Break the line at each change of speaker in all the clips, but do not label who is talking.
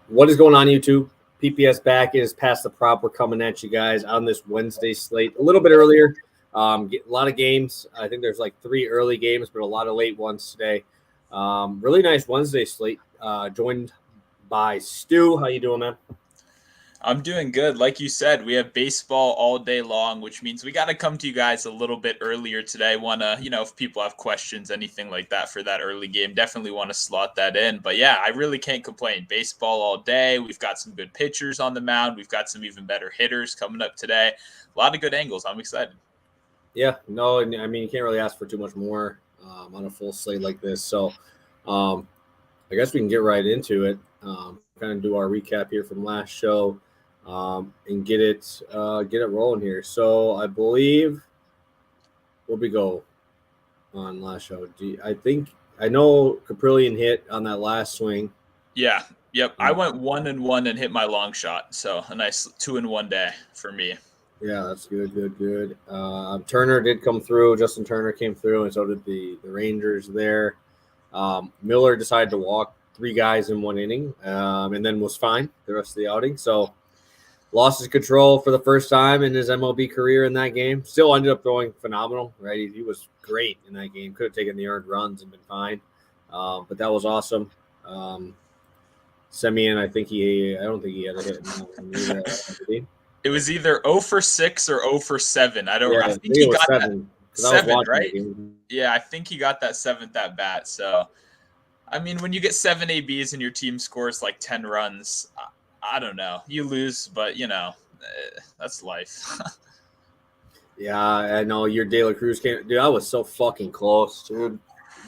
What is going on, YouTube? PPS back. It is past the prop. We're coming at you guys on this Wednesday slate a little bit earlier. A lot of games. I think there's like 3 early games, but a lot of late ones today. Really nice Wednesday slate. Joined by Stu. How you doing, man?
I'm doing good. Like you said, we have baseball all day long, which means we got to come to you guys a little bit earlier today. Want to, if people have questions, anything like that for that early game, definitely want to slot that in. But yeah, I really can't complain. Baseball all day. We've got some good pitchers on the mound. We've got some even better hitters coming up today. A lot of good angles. I'm excited.
Yeah, no, I mean, you can't really ask for too much more on a full slate like this. So I guess we can get right into it. Kind of do our recap here from last show. And get it rolling here. So I believe where'd we go on last show? I know Caprillion hit on that last swing.
Yeah. Yep. I went 1-1 and hit my long shot. So a nice 2-in-1 day for me.
Yeah, that's good. Turner did come through. Justin Turner came through, and so did the Rangers there. Miller decided to walk 3 guys in 1 inning, and then was fine the rest of the outing. So lost his control for the first time in his MLB career in that game. Still ended up throwing phenomenal, right? He was great in that game. Could have taken the earned runs and been fine. But that was awesome. Semien, I don't think he had a hit.
It was either 0 for 6 or 0 for 7. I think
he
got
7.
That 7, right? Yeah, I think he got that 7th at bat. So, I mean, when you get 7 ABs and your team scores like 10 runs, I don't know. You lose, but, that's life.
Yeah, I know. Your De La Cruz came. Dude, I was so fucking close, dude.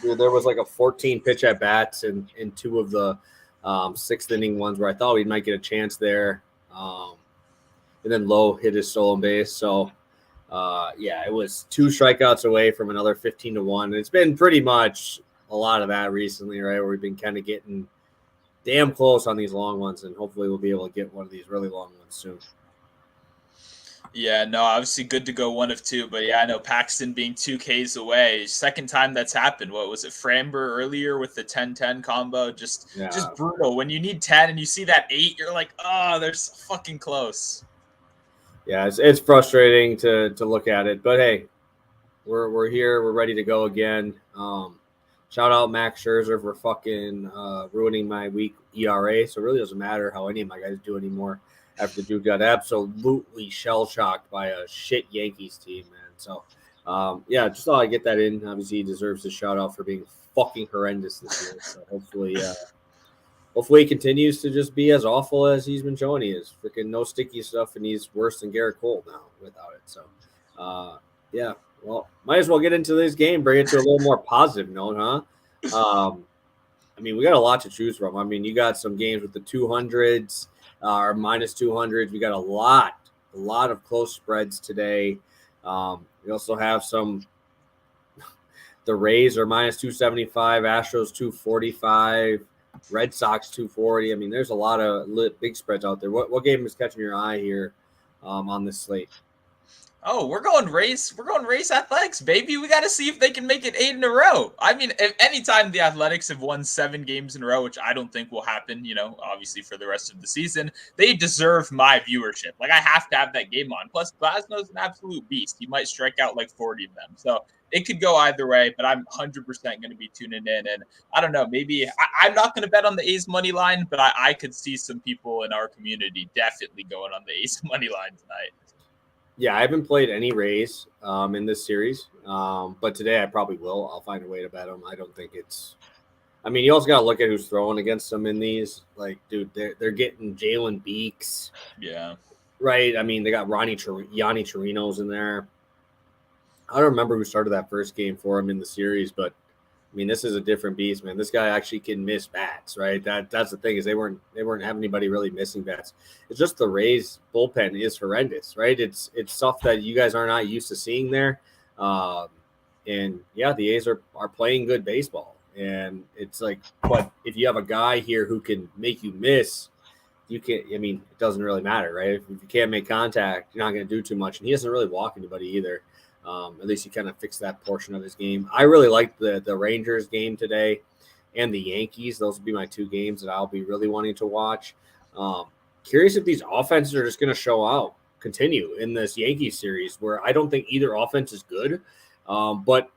There was like a 14 pitch at bats in 2 of the 6th inning ones where I thought we might get a chance there. And then Lowe hit his stolen base. So, it was 2 strikeouts away from another 15-1. And it's been pretty much a lot of that recently, right, where we've been kind of getting damn close on these long ones, and hopefully we'll be able to get one of these really long ones soon.
Yeah, no, obviously good to go 1 of 2, but yeah, I know Paxton being 2 Ks away. Second time that's happened. What was it, Framber earlier with the 10-10 combo? Just brutal. When you need 10 and you see that 8, you're like, oh, they're so fucking close.
Yeah, it's frustrating to look at it, but hey, we're here. We're ready to go again. Shout out Max Scherzer for fucking ruining my week ERA. So it really doesn't matter how any of my guys do anymore after the dude got absolutely shell-shocked by a shit Yankees team, man. So, just thought I'd get that in. Obviously, he deserves a shout-out for being fucking horrendous this year. So hopefully he continues to just be as awful as he's been showing he is. Freaking no sticky stuff, and he's worse than Garrett Cole now without it. So, well, might as well get into this game, bring it to a little more positive note, huh? I mean, we got a lot to choose from. I mean, you got some games with the 200s or minus 200s. We got a lot of close spreads today. We also have the Rays are minus 275, Astros 245, Red Sox 240. I mean, there's a lot of big spreads out there. What game is catching your eye here on this slate?
Oh, we're going Rays. We're going Rays Athletics, baby. We got to see if they can make it 8 in a row. I mean, if anytime the Athletics have won 7 games in a row, which I don't think will happen, obviously for the rest of the season, they deserve my viewership. Like, I have to have that game on. Plus, Glasnow's an absolute beast. He might strike out like 40 of them. So it could go either way, but I'm 100% going to be tuning in. And I don't know, maybe I'm not going to bet on the A's money line, but I could see some people in our community definitely going on the A's money line tonight.
Yeah, I haven't played any Rays in this series, but today I probably will. I'll find a way to bet them. I don't think it's – I mean, you also got to look at who's throwing against them in these. Like, dude, they're getting Jalen Beeks.
Yeah.
Right? I mean, they got Yanni Chirinos in there. I don't remember who started that first game for him in the series, but, I mean, this is a different beast, man. This guy actually can miss bats, right? That's the thing is they weren't having anybody really missing bats. It's just the Rays bullpen is horrendous, right? It's stuff that you guys are not used to seeing there. And yeah, the A's are playing good baseball. And it's like, but if you have a guy here who can make you miss, you can't. I mean, it doesn't really matter, right? If you can't make contact, you're not going to do too much. And he doesn't really walk anybody either. At least he kind of fixed that portion of his game. I really liked the Rangers game today. and the Yankees. Those will be my two games that I'll be really wanting to watch. Curious if these offenses are just going to continue in this Yankees series, where I don't think either offense is good, but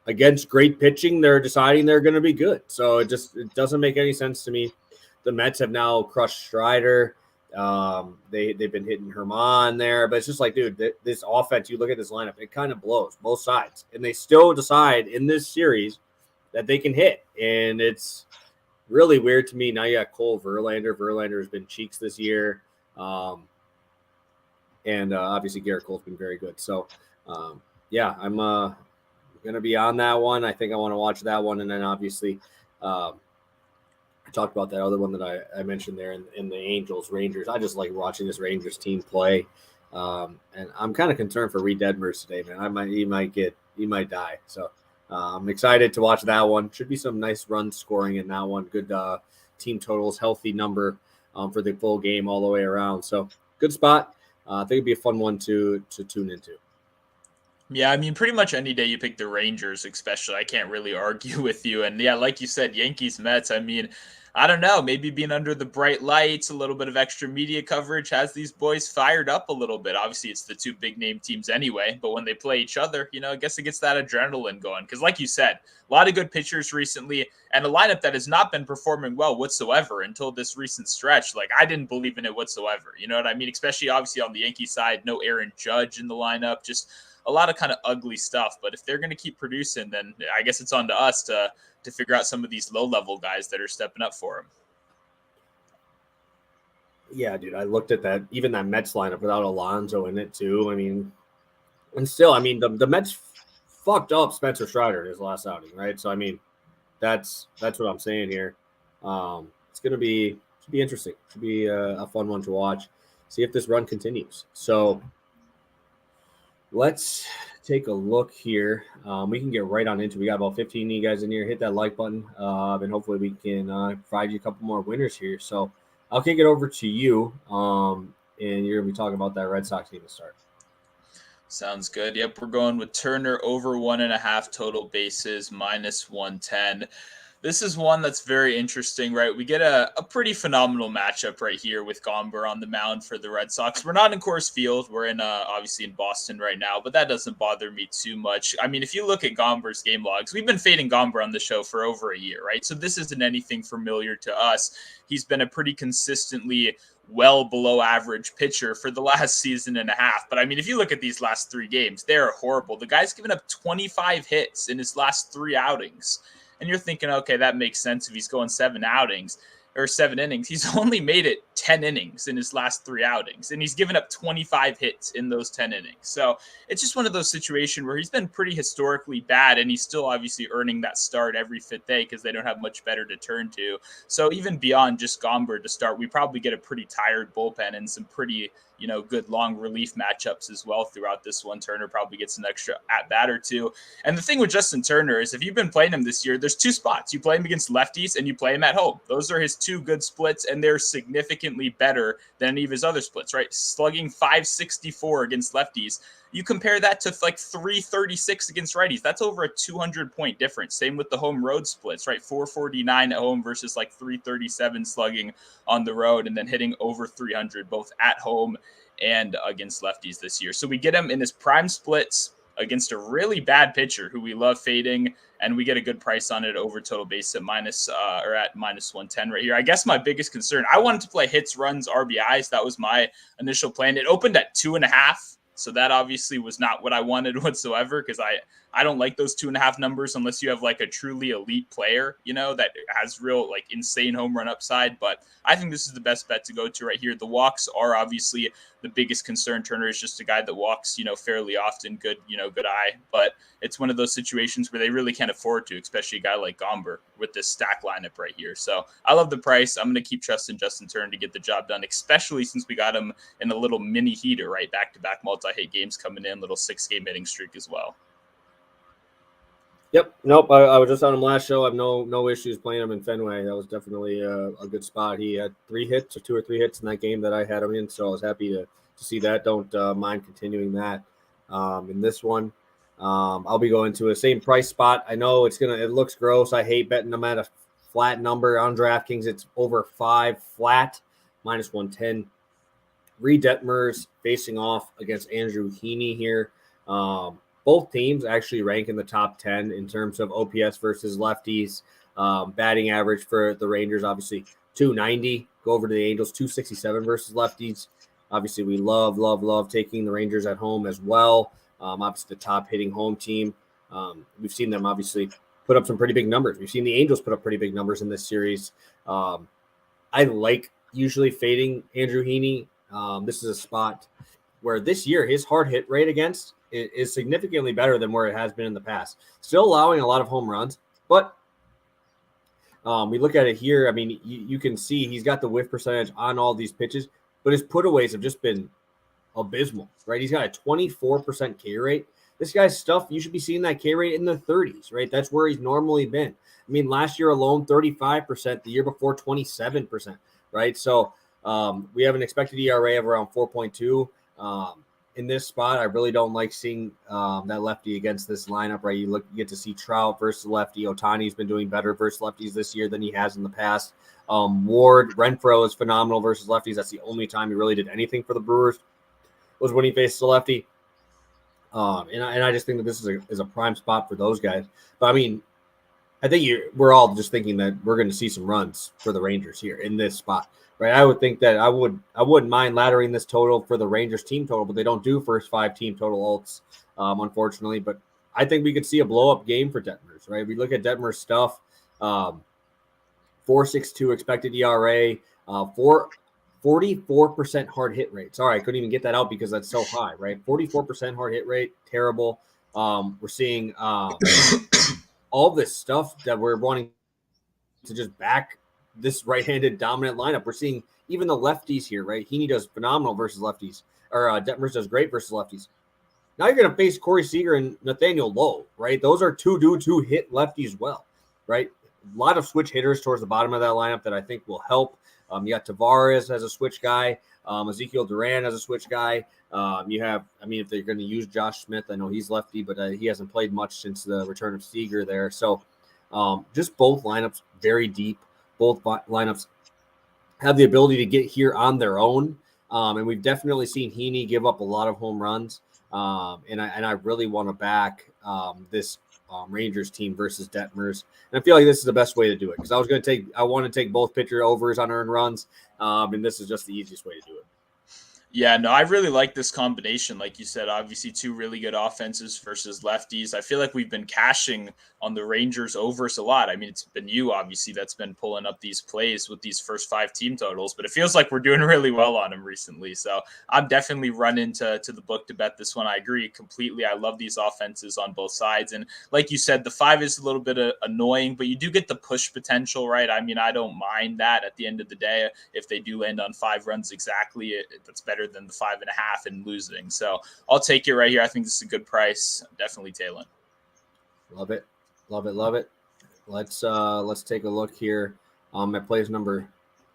against great pitching, they're deciding they're going to be good. So it doesn't make any sense to me. The Mets have now crushed Strider. They've been hitting Herman there, but it's just like, dude, this offense, you look at this lineup, it kind of blows both sides, and they still decide in this series that they can hit, and it's really weird to me. Now you got Cole Verlander. Verlander has been cheeks this year, and obviously Garrett Cole's been very good. So, yeah, I'm going to be on that one. I think I want to watch that one, and then obviously I talked about that other one that I mentioned there in the Angels Rangers. I just like watching this Rangers team play, and I'm kind of concerned for Reed Detmers today, man. He might die. So I'm excited to watch that one. Should be some nice run scoring in that one. Good team totals, healthy number for the full game all the way around. So good spot. I think it'd be a fun one to tune into.
Yeah, I mean, pretty much any day you pick the Rangers, especially, I can't really argue with you. And yeah, like you said, Yankees, Mets, I mean, I don't know, maybe being under the bright lights, a little bit of extra media coverage has these boys fired up a little bit. Obviously, it's the two big name teams anyway, but when they play each other, I guess it gets that adrenaline going. Because like you said, a lot of good pitchers recently, and a lineup that has not been performing well whatsoever until this recent stretch. Like, I didn't believe in it whatsoever. You know what I mean? Especially, obviously, on the Yankee side, no Aaron Judge in the lineup, just a lot of kind of ugly stuff. But if they're going to keep producing, then I guess it's on to us to figure out some of these low-level guys that are stepping up for him.
Yeah, dude, I looked at that, even that Mets lineup without Alonso in it too. I mean, and still, I mean, the Mets fucked up Spencer Strider in his last outing, right? So, I mean, that's what I'm saying here. It's going to be interesting. Should be a fun one to watch. See if this run continues. So let's take a look here. We can get right on into it. We got about 15 of you guys in here. Hit that like button, and hopefully we can provide you a couple more winners here. So I'll kick it over to you, and you're going to be talking about that Red Sox team to start.
Sounds good. Yep, we're going with Turner over 1.5 total bases, -110. This is one that's very interesting, right? We get a pretty phenomenal matchup right here with Gomber on the mound for the Red Sox. We're not in Coors Field. We're in obviously in Boston right now, but that doesn't bother me too much. I mean, if you look at Gomber's game logs, we've been fading Gomber on the show for over a year, right? So this isn't anything familiar to us. He's been a pretty consistently well below average pitcher for the last season and a half. But I mean, if you look at these last 3 games, they're horrible. The guy's given up 25 hits in his last 3 outings. And you're thinking, okay, that makes sense if he's going 7 innings. He's only made it 10 innings in his last 3 outings, and he's given up 25 hits in those 10 innings. So it's just one of those situations where he's been pretty historically bad, and he's still obviously earning that start every 5th day because they don't have much better to turn to. So even beyond just Gomber to start, we probably get a pretty tired bullpen and some pretty, good long relief matchups as well throughout this one. Turner probably gets an extra at-bat or 2. And the thing with Justin Turner is if you've been playing him this year, there's 2 spots. You play him against lefties and you play him at home. Those are his 2 good splits, and they're significantly better than any of his other splits, right? Slugging .564 against lefties. You compare that to like .336 against righties. That's over a 200-point difference. Same with the home road splits, right? .449 at home versus like .337 slugging on the road, and then hitting over .300 both at home and against lefties this year. So we get him in his prime splits against a really bad pitcher who we love fading, and we get a good price on it over total base at -110 right here. I guess my biggest concern, I wanted to play hits, runs, RBIs. That was my initial plan. It opened at 2.5. So that obviously was not what I wanted whatsoever, because I don't like those 2.5 numbers unless you have like a truly elite player, that has real like insane home run upside. But I think this is the best bet to go to right here. The walks are obviously the biggest concern. Turner is just a guy that walks, fairly often. Good eye. But it's one of those situations where they really can't afford to, especially a guy like Gomber with this stack lineup right here. So I love the price. I'm going to keep trusting Justin Turner to get the job done, especially since we got him in a little mini heater, right? Back-to-back multi-hit games coming in, little 6-game hitting streak as well.
Yep. Nope. I was just on him last show. I have no issues playing him in Fenway. That was definitely a good spot. He had 3 hits or 2 or 3 hits in that game that I had him in, so I was happy to see that. Don't mind continuing that in this one. I'll be going to a same price spot. I know it looks gross. I hate betting them at a flat number on DraftKings. It's over 5 flat, minus 110. Reed Detmers facing off against Andrew Heaney here. Both teams actually rank in the top 10 in terms of OPS versus lefties. Batting average for the Rangers, obviously 290. Go over to the Angels, 267 versus lefties. Obviously, we love taking the Rangers at home as well. Obviously, the top hitting home team. We've seen them obviously put up some pretty big numbers. We've seen the Angels put up pretty big numbers in this series. I like usually fading Andrew Heaney. This is a spot where this year his hard hit rate against is significantly better than where it has been in the past. Still allowing a lot of home runs, but we look at it here. I mean, you can see he's got the whiff percentage on all these pitches, but his putaways have just been abysmal, right? He's got a 24% K rate. This guy's stuff, you should be seeing that K rate in the 30s, right? That's where he's normally been. I mean, last year alone, 35%, the year before, 27%, right? So we have an expected ERA of around 4.2. In this spot, I really don't like seeing that lefty against this lineup, right? You get to see Trout versus lefty. Ohtani's been doing better versus lefties this year than he has in the past. Ward, Renfroe is phenomenal versus lefties. That's the only time he really did anything for the Brewers was when he faced the lefty. And I just think that this is a prime spot for those guys. But I mean, I think we're all just thinking that we're going to see some runs for the Rangers here in this spot, right? I would think that I wouldn't mind laddering this total for the Rangers team total, but they don't do first 5 team total alts, unfortunately. But I think we could see a blow up game for Detmers, right? We look at Detmers' stuff, 4.62 expected ERA, 44% hard hit rate. Sorry, I couldn't even get that out because that's so high, right? 44% hard hit rate, terrible. We're seeing all this stuff that we're wanting to just back this right-handed dominant lineup. We're seeing even the lefties here, right? Heaney does phenomenal versus lefties, or Detmers does great versus lefties. Now you're going to face Corey Seager and Nathaniel Lowe, right? Those are two dudes who hit lefties well, right? A lot of switch hitters towards the bottom of that lineup that I think will help. You got Tavares as a switch guy, Ezekiel Duran as a switch guy. You have, I mean, if they're going to use Josh Smith, I know he's lefty, but he hasn't played much since the return of Seager there. So just both lineups very deep. Both lineups have the ability to get here on their own. And we've definitely seen Heaney give up a lot of home runs. And I really want to back this Rangers team versus Detmers. And I feel like this is the best way to do it because I want to take both pitcher overs on earned runs. And this is just the easiest way to do it.
Yeah, no, I really like this combination. Like you said, obviously 2 really good offenses versus lefties. I feel like we've been cashing on the Rangers overs a lot. I mean, it's been you, obviously, that's been pulling up these plays with these first 5 team totals, but it feels like we're doing really well on them recently. So I'm definitely running to the book to bet this one. I agree completely. I love these offenses on both sides. And like you said, the 5 is a little bit annoying, but you do get the push potential, right? I mean, I don't mind that at the end of the day. If they do land on 5 runs exactly, that's better than the 5.5 and losing. So I'll take it right here. I think this is a good price. Definitely tailing.
Love it. Let's take a look here at plays number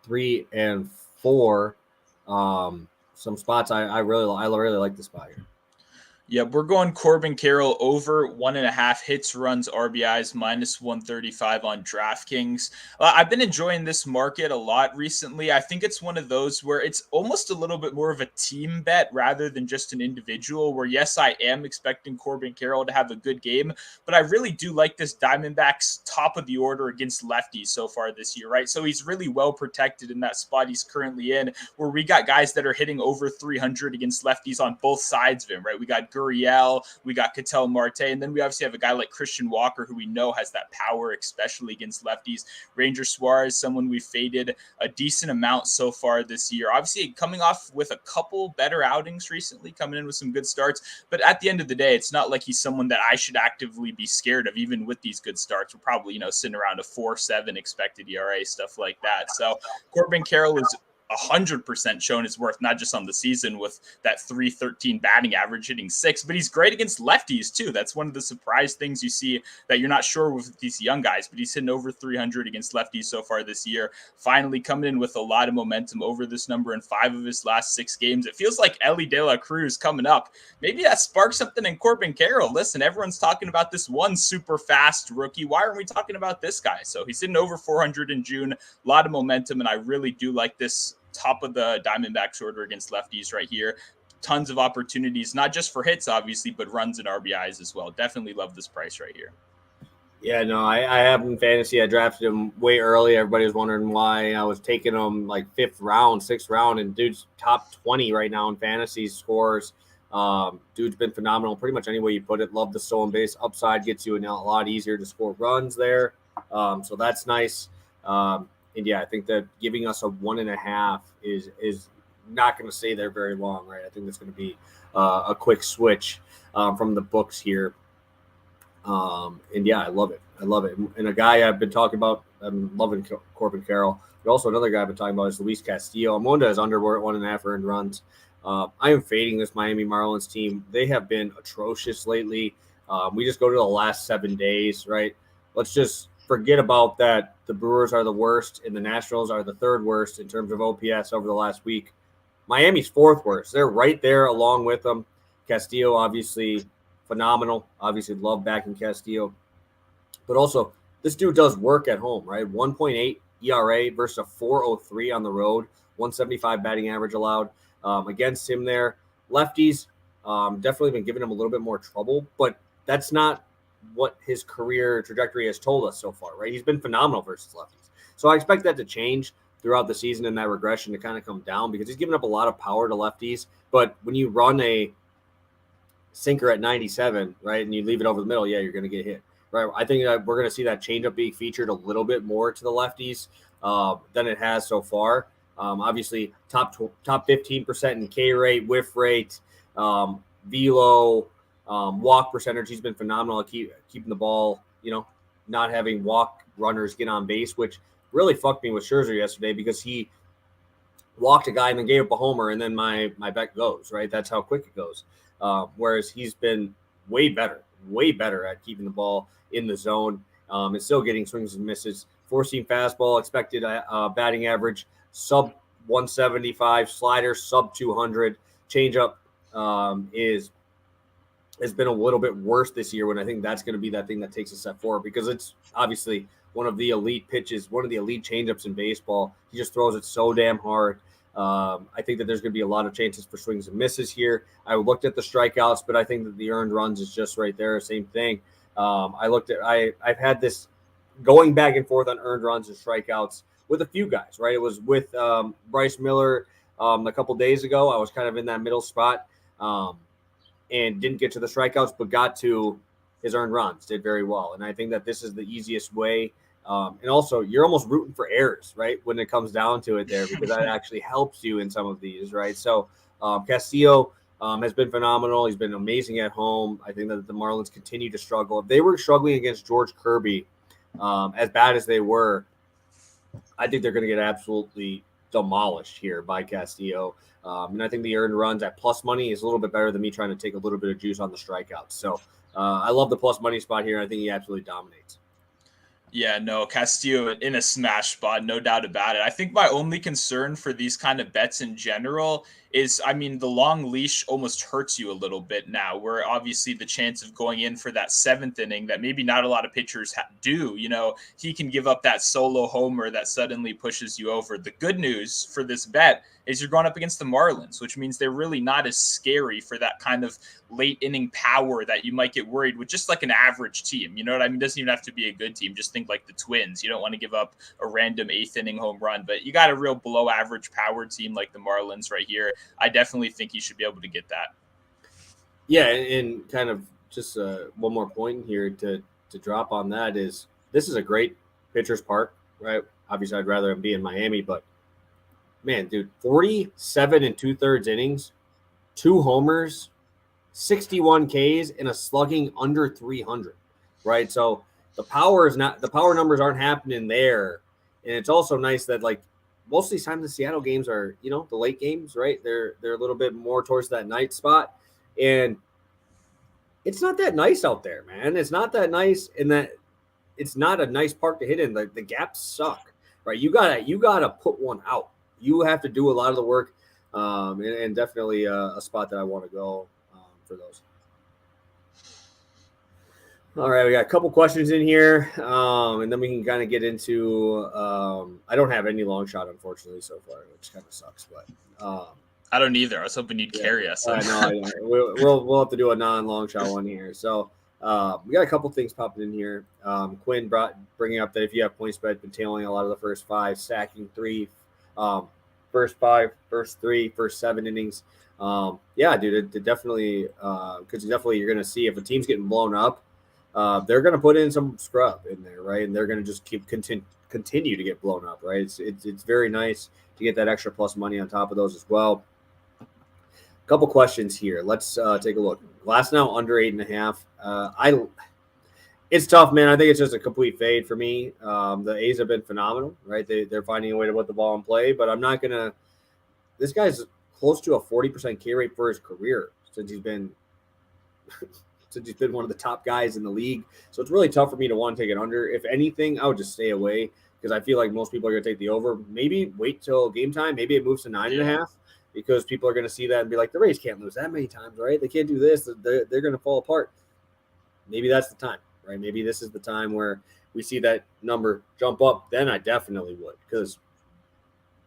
3 and 4. Some spots I really like this spot here.
Yeah, we're going Corbin Carroll over 1.5 hits, runs, RBIs, minus 135 on DraftKings. I've been enjoying this market a lot recently. I think it's one of those where it's almost a little bit more of a team bet rather than just an individual, where yes, I am expecting Corbin Carroll to have a good game, but I really do like this Diamondbacks top of the order against lefties so far this year, right? So he's really well protected in that spot he's currently in, where we got guys that are hitting over 300 against lefties on both sides of him, right? We got Gurriel, we got Ketel Marte, and then we obviously have a guy like Christian Walker, who we know has that power, especially against lefties. Ranger Suarez, someone we faded a decent amount so far this year. Obviously, coming off with a couple better outings recently, coming in with some good starts. But at the end of the day, it's not like he's someone that I should actively be scared of, even with these good starts. We're probably, sitting around a 4.7 expected ERA, stuff like that. So Corbin Carroll is 100% shown his worth, not just on the season with that 313 batting average, hitting 6, but he's great against lefties too. That's one of the surprise things you see that you're not sure with these young guys, but he's hitting over 300 against lefties so far this year. Finally coming in with a lot of momentum over this number in 5 of his last 6 games. It feels like Ellie De La Cruz coming up. Maybe that sparks something in Corbin Carroll. Listen, everyone's talking about this one super fast rookie. Why aren't we talking about this guy? So he's hitting over 400 in June. A lot of momentum, and I really do like this top of the Diamondbacks order against lefties right here. Tons of opportunities, not just for hits, obviously, but runs and RBIs as well. Definitely love this price right here.
Yeah, no, I have him in fantasy. I drafted him way early. Everybody was wondering why I was taking him like 5th round, 6th round, and dude's top 20 right now in fantasy scores. Dude's been phenomenal pretty much any way you put it. Love the stolen base upside, gets you a lot easier to score runs there. So that's nice. And yeah, I think that giving us a 1.5 is not going to stay there very long, right? I think that's going to be a quick switch from the books here. And yeah, I love it. I love it. And a guy I've been talking about, I'm loving Corbin Carroll. But also another guy I've been talking about is Luis Castillo. I'm going to his under 1.5 earned runs. I am fading this Miami Marlins team. They have been atrocious lately. We just go to the last 7 days, right? Let's just forget about that. The Brewers are the worst and the Nationals are the 3rd worst in terms of OPS over the last week. Miami's 4th worst. They're right there along with them. Castillo, obviously phenomenal. Obviously love backing Castillo. But also, this dude does work at home, right? 1.8 ERA versus a 4.03 on the road. 175 batting average allowed against him there. Lefties definitely been giving him a little bit more trouble, but that's not what his career trajectory has told us so far, right? He's been phenomenal versus lefties. So I expect that to change throughout the season and that regression to kind of come down because he's given up a lot of power to lefties. But when you run a sinker at 97, right, and you leave it over the middle, yeah, you're going to get hit, right? I think that we're going to see that changeup being featured a little bit more to the lefties than it has so far. Obviously, top 15% in K rate, whiff rate, velo, walk percentage. He's been phenomenal at keeping the ball, not having walk runners get on base, which really fucked me with Scherzer yesterday because he walked a guy and then gave up a homer, and then my bet goes, right? That's how quick it goes. Whereas he's been way better at keeping the ball in the zone and still getting swings and misses. 4-seam fastball, expected batting average, sub 175, slider, sub 200. Changeup has been a little bit worse this year when I think that's going to be that thing that takes a step forward because it's obviously one of the elite pitches, one of the elite changeups in baseball. He just throws it so damn hard. I think that there's going to be a lot of chances for swings and misses here. I looked at the strikeouts, but I think that the earned runs is just right there. Same thing. I've had this going back and forth on earned runs and strikeouts with a few guys, right? It was with Bryce Miller a couple days ago. I was kind of in that middle spot and didn't get to the strikeouts, but got to his earned runs, did very well. And I think that this is the easiest way. And also, you're almost rooting for errors, right, when it comes down to it there, because that actually helps you in some of these, right? So Castillo has been phenomenal. He's been amazing at home. I think that the Marlins continue to struggle. If they were struggling against George Kirby as bad as they were, I think they're going to get absolutely demolished here by Castillo. And I think the earned runs at plus money is a little bit better than me trying to take a little bit of juice on the strikeouts. So I love the plus money spot here. I think he absolutely dominates.
Yeah, no, Castillo in a smash spot, no doubt about it. I think my only concern for these kind of bets in general is, the long leash almost hurts you a little bit now, where obviously the chance of going in for that 7th inning that maybe not a lot of pitchers do, he can give up that solo homer that suddenly pushes you over. The good news for this bet is you're going up against the Marlins, which means they're really not as scary for that kind of late inning power that you might get worried with just like an average team. You know what I mean? It doesn't even have to be a good team. Just think like the Twins. You don't want to give up a random 8th inning home run, but you got a real below average power team like the Marlins right here. I definitely think he should be able to get that.
Yeah, and kind of just one more point here to drop on that is this is a great pitcher's park, right? Obviously, I'd rather him be in Miami, but man, dude, 47 2/3 innings, 2 homers, 61 Ks, and a slugging under 300, right? So the power numbers aren't happening there, and it's also nice that like most of these times the Seattle games are, the late games, right? They're a little bit more towards that night spot, and it's not that nice out there, man. It's not that nice in that it's not a nice park to hit in. The gaps suck, right? You gotta put one out. You have to do a lot of the work, and definitely a spot that I want to go for those. All right, we got a couple questions in here, and then we can kind of get into. I don't have any long shot, unfortunately, so far, which kind of sucks. But
I don't either. I was hoping you'd carry us.
No, we'll have to do a non-long shot one here. So we got a couple things popping in here. Quinn bringing up that if you have point spread, been tailing a lot of the first five, stacking three, first five, first three, first 7 innings. Yeah, dude, it definitely because definitely you're going to see if a team's getting blown up. They're going to put in some scrub in there, right? And they're going to just continue to get blown up, right? It's very nice to get that extra plus money on top of those as well. Couple questions here. Let's take a look. Last now under 8.5. It's tough, man. I think it's just a complete fade for me. The A's have been phenomenal, right? They're finding a way to put the ball in play, but I'm not gonna. This guy's close to a 40% K rate for his career since he's been one of the top guys in the league. So it's really tough for me to want to take it under. If anything, I would just stay away because I feel like most people are going to take the over. Maybe wait till game time. Maybe it moves to 9.5 because people are going to see that and be like, the Rays can't lose that many times, right? They can't do this. They're going to fall apart. Maybe that's the time, right? Maybe this is the time where we see that number jump up. Then I definitely would because,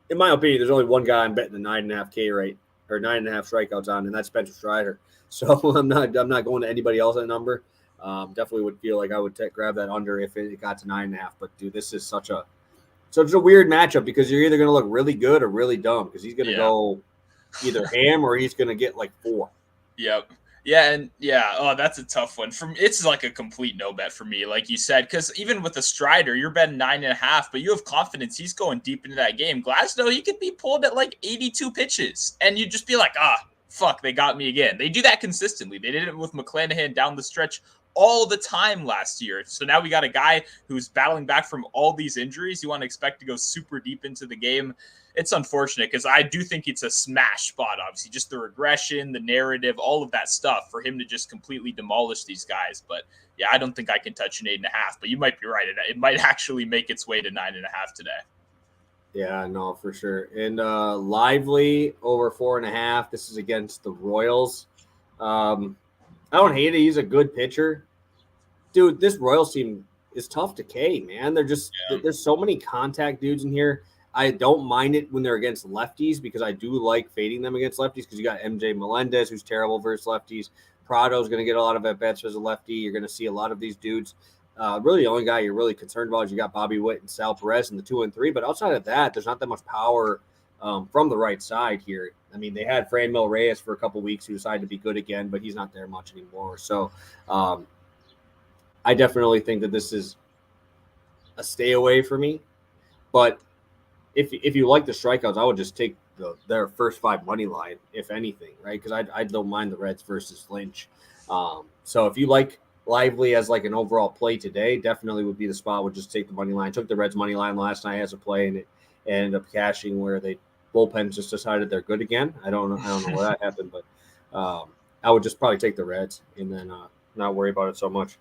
in my opinion, there's only one guy I'm betting the 9.5 K rate or 9.5 strikeouts on, and that's Spencer Strider. So I'm not going to anybody else at a number. Definitely would feel like I would grab that under if it got to 9.5. But dude, this is such a weird matchup because you're either going to look really good or really dumb because he's going to go either ham or he's going to get like 4.
Yep. Yeah, and that's a tough one. It's like a complete no bet for me, like you said, because even with the Strider, you're betting 9.5, but you have confidence he's going deep into that game. Glasnow, he could be pulled at like 82 pitches, and you'd just be like, fuck, they got me again. They do that consistently. They did it with McClanahan down the stretch all the time last year. So now we got a guy who's battling back from all these injuries. You want to expect to go super deep into the game. It's unfortunate because I do think it's a smash spot, obviously. Just the regression, the narrative, all of that stuff for him to just completely demolish these guys. But yeah, I don't think I can touch an 8.5. But you might be right. It might actually make its way to 9.5 today.
Yeah, no, for sure. And Lively over 4.5. This is against the Royals. I don't hate it. He's a good pitcher. Dude, this Royals team is tough to K, man. There's so many contact dudes in here. I don't mind it when they're against lefties because I do like fading them against lefties because you got MJ Melendez, who's terrible versus lefties. Prado's going to get a lot of at-bats as a lefty. You're going to see a lot of these dudes. Really, the only guy you're really concerned about is you got Bobby Witt and Sal Perez in the 2 and 3. But outside of that, there's not that much power from the right side here. I mean, they had Franmil Reyes for a couple weeks who decided to be good again, but he's not there much anymore. So I definitely think that this is a stay away for me. But if you like the strikeouts, I would just take their first 5 money line, if anything, right? Because I don't mind the Reds versus Lynch. So if you like Lively as like an overall play today, definitely would be the spot. Would just take the money line. Took the Reds money line last night as a play, and it ended up cashing where they bullpen just decided they're good again. I don't know where that happened, but I would just probably take the Reds and then not worry about it so much.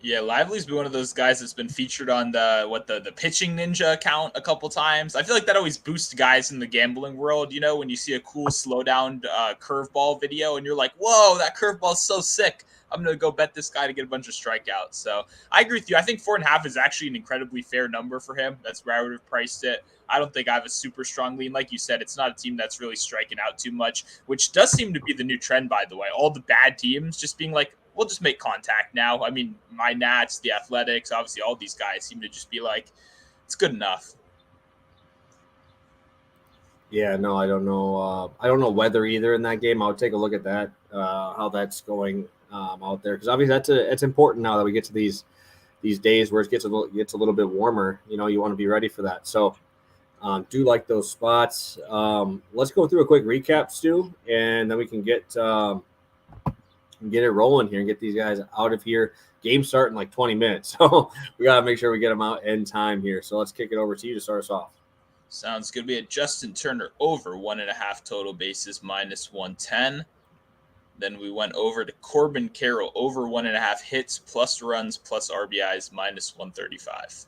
Yeah, Lively's been one of those guys that's been featured on the pitching ninja account a couple times. I feel like that always boosts guys in the gambling world, when you see a cool slow down curveball video and you're like, whoa, that curveball's so sick. I'm going to go bet this guy to get a bunch of strikeouts. So I agree with you. I think 4.5 is actually an incredibly fair number for him. That's where I would have priced it. I don't think I have a super strong lean. Like you said, it's not a team that's really striking out too much, which does seem to be the new trend, by the way. All the bad teams just being like, we'll just make contact now. I mean, my Nats, the Athletics, obviously all these guys seem to just be like, it's good enough.
Yeah, no, I don't know. I don't know weather either in that game. I'll take a look at that, how that's going out there. Because obviously it's important now that we get to these days where it gets a little bit warmer. You want to be ready for that. So do like those spots. Let's go through a quick recap, Stu, and then we can get it rolling here and get these guys out of here. Game start in like 20 minutes. So we got to make sure we get them out in time here. So let's kick it over to you to start us off.
Sounds good. We had Justin Turner over 1.5 total bases minus 110. Then we went over to Corbin Carroll over 1.5 hits plus runs plus RBIs minus 135.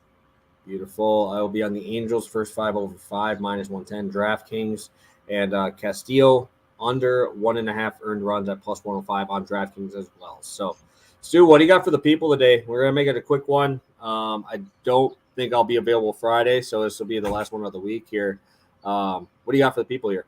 Beautiful. I will be on the Angels first 5 over 5 minus 110. DraftKings and Castillo under 1.5 earned runs at plus 105 on DraftKings as well. So, Stu, what do you got for the people today? We're gonna make it a quick one. I don't think I'll be available Friday, so this will be the last one of the week here. What do you got for the people here?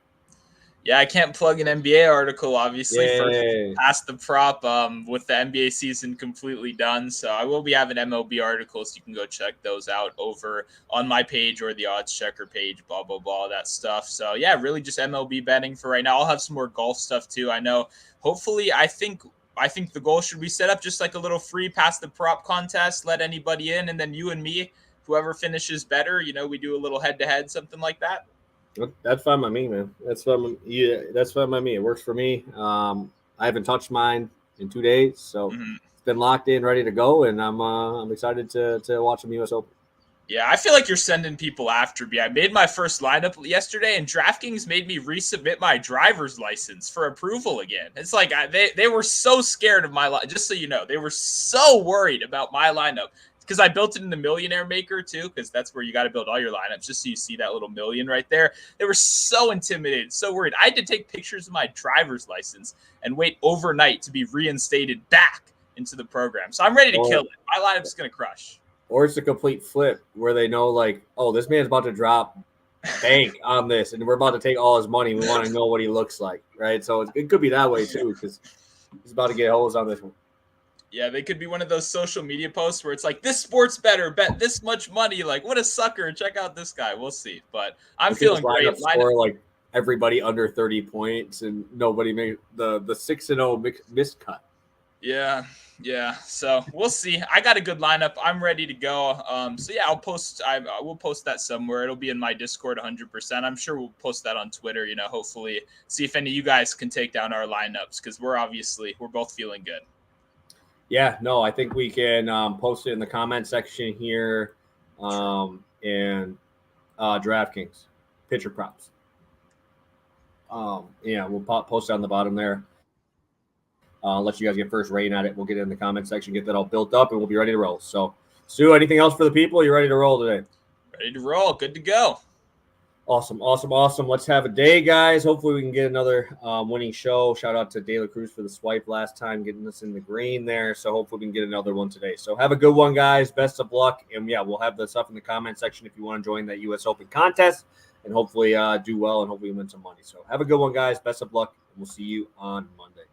Yeah, I can't plug an NBA article, obviously, for
Yay.
past the prop with the NBA season completely done. So I will be having MLB articles. You can go check those out over on my page or the odds checker page, blah, blah, blah, that stuff. So, yeah, really just MLB betting for right now. I'll have some more golf stuff, too. I know, hopefully, I think the goal should be set up just like a little free past the prop contest. Let anybody in, and then you and me, whoever finishes better, we do a little head-to-head, something like that.
That's fine by me, man. That's fine. Yeah, that's fine by me. It works for me. I haven't touched mine in 2 days, so It's been locked in, ready to go, and I'm excited to watch some U.S. Open.
Yeah, I feel like you're sending people after me. I made my first lineup yesterday, and DraftKings made me resubmit my driver's license for approval again. It's like they were so scared of my lineup. Just so you know, they were so worried about my lineup. Because I built it in the Millionaire Maker, too, because that's where you got to build all your lineups, just so you see that little million right there. They were so intimidated, so worried. I had to take pictures of my driver's license and wait overnight to be reinstated back into the program. So I'm ready to kill it. My lineup's going to crush.
Or it's a complete flip where they know, like, oh, this man's about to drop bank on this, and we're about to take all his money. We want to know what he looks like, right? So it could be that way, too, because he's about to get holes on this one.
Yeah, they could be one of those social media posts where it's like, this sports better, bet this much money. Like, what a sucker. Check out this guy. We'll see. But I'm feeling great.
Score, like, everybody under 30 points, and nobody made the 6-0 missed cut.
Yeah. So we'll see. I got a good lineup. I'm ready to go. So yeah, I'll post. We'll post that somewhere. It'll be in my Discord 100%. I'm sure we'll post that on Twitter. Hopefully see if any of you guys can take down our lineups because we're both feeling good.
Yeah, no, I think we can post it in the comment section here, and DraftKings pitcher props. Yeah, we'll post it on the bottom there. Let you guys get first rating at it. We'll get it in the comment section, get that all built up, and we'll be ready to roll. So, Stu, anything else for the people? You ready to roll today?
Ready to roll. Good to go.
Awesome. Let's have a day, guys. Hopefully we can get another winning show. Shout out to De La Cruz for the swipe last time, getting us in the green there. So hopefully we can get another one today. So have a good one, guys. Best of luck. And, yeah, we'll have the stuff in the comment section if you want to join that U.S. Open contest and hopefully do well and hopefully win some money. So have a good one, guys. Best of luck. And we'll see you on Monday.